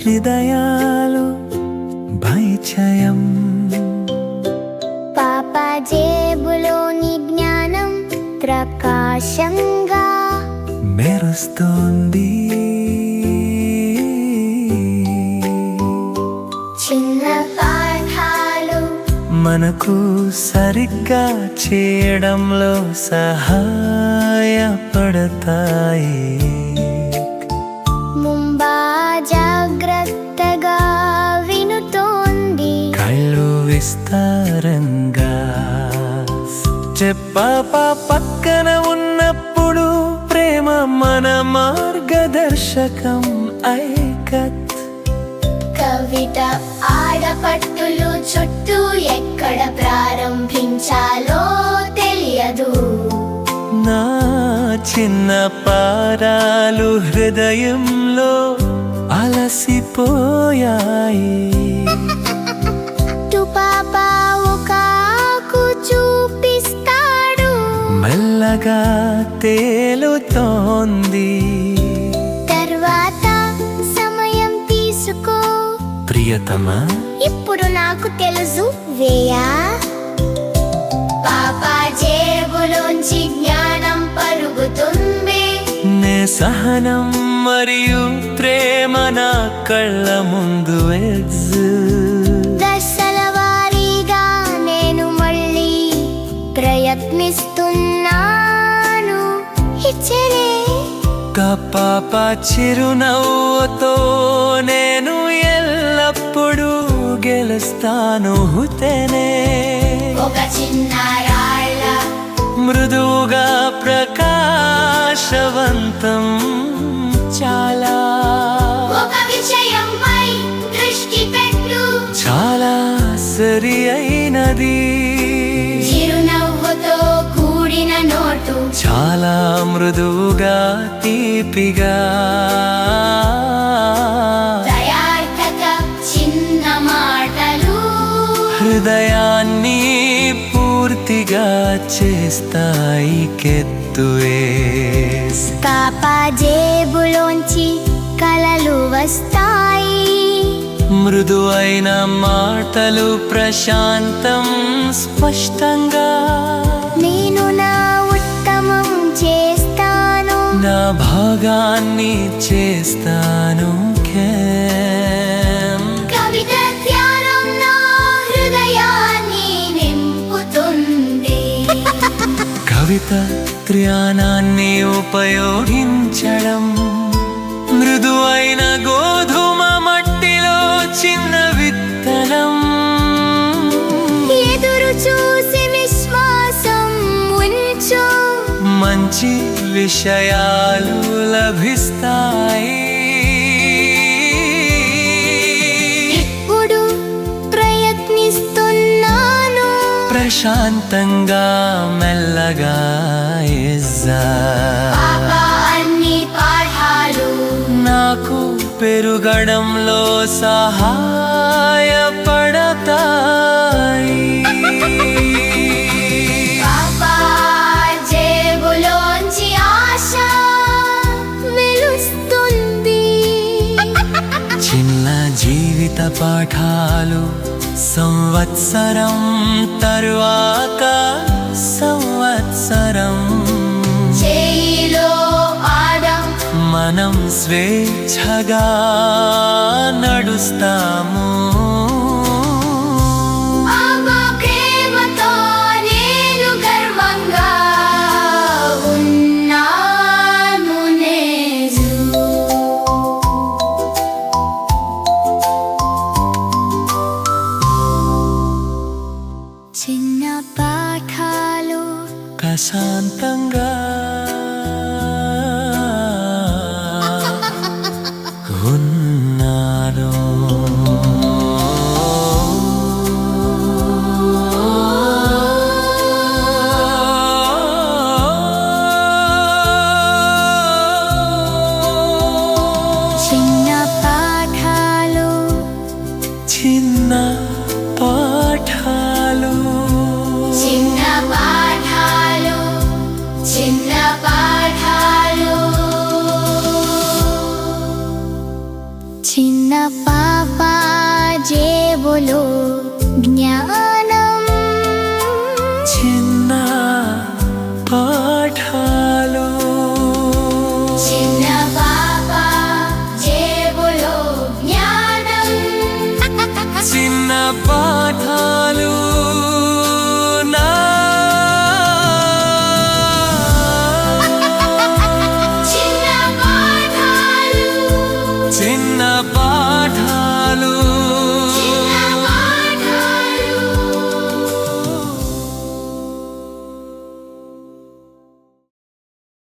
హృదయాలు భయచయం. పాప జేబులోని జ్ఞానం ప్రకాశంగా మెరుస్తోంది. చిన్న పాఠాలు మనకు సరిగ్గా చేయడంలో సహాయపడతాయి. ముంబా జాగ్రత్తగా వినుతోంది. కళ్ళు విస్తారంగా చెప్పాప పక్కన ఉన్నప్పుడు ప్రేమ మన మార్గదర్శకం. ఐకత్ కవిత ఆడపట్టులు చుట్టూ ఎక్కడ ప్రారంభించాలో తెలియదు. నా చిన్న పారాలు హృదయంలో అలసిపోయాయి. పాప ఒక ఆకు చూపిస్తాడు. మెల్లగా తేలుతోంది. తర్వాత సమయం తీసుకో ప్రియతమా, ఇప్పుడు నాకు తెలుసు వేయా. పాప జేబులోంచి జ్ఞానం పరుగుతుంది. నే సహనం మరియు ప్రేమ నా కళ్ళ ముందు దశల వారీగా నేను మళ్ళీ ప్రయత్నిస్తున్నాను. ఇచ్చరే పాప చిరునవ్వుతో నేను ఎల్లప్పుడూ గెలుస్తాను. హుతేనే ఒక చిన్న రాళ్ళ మృదువుగా ప్రకాశవంతం. చాలా ఒక విషయంపై దృష్టి పెట్టు. చాలా సరి అయినది. చిరునవ్వుతో కూడిన నోటు. చాలా మృదువుగా తీపిగా. దయార్థక చిన్న మాటలు హృదయాన్ని పూర్తిగా చేస్తాయి కెత్తువేస్. పాప జేబులోంచి కలలు వస్తాయి. మృదువైన మాటలు ప్రశాంతం స్పష్టంగా. నేను నా ఉత్తమం చేస్తాను. నా భాగాన్ని చేస్తాను. కవిత ధ్యానం నా హృదయాన్ని నింపుతుంది. కవిత త్యానాన్ని ఉపయోగించడం మృదువైన గోధుమ మట్టిలో చిన్న విత్తనం. ఎదురు చూసి విశ్వాసం ఉంచు. మంచి విషయాలు లభిస్తాయి. ఇప్పుడు ప్రయత్నిస్తున్నాను. ప్రశాంతంగా మెల్లగా పాప అన్ని పాఠాలు నాకు పెరుగడంలో సహాయపడతాయి. పాప జేబులోంచి ఆశ వెలుస్తుంది. చిన్న జీవిత పాఠాలు సంవత్సరం తరువాత సంవత్సరం. చేయిలో పాదం మనం స్వేచ్ఛగా నడుస్తాము. అమ్మా ప్రేమతో నేను గర్వంగా ఉన్నాను. నేజు చిన్న పాఠాలు ప్రశాంతంగా ఉన్నాను. చిన్న పాఠాలు చిన్న పాఠాలు చిన్న పాఠాలు చిన్న పాపా జేబులో జ్ఞాన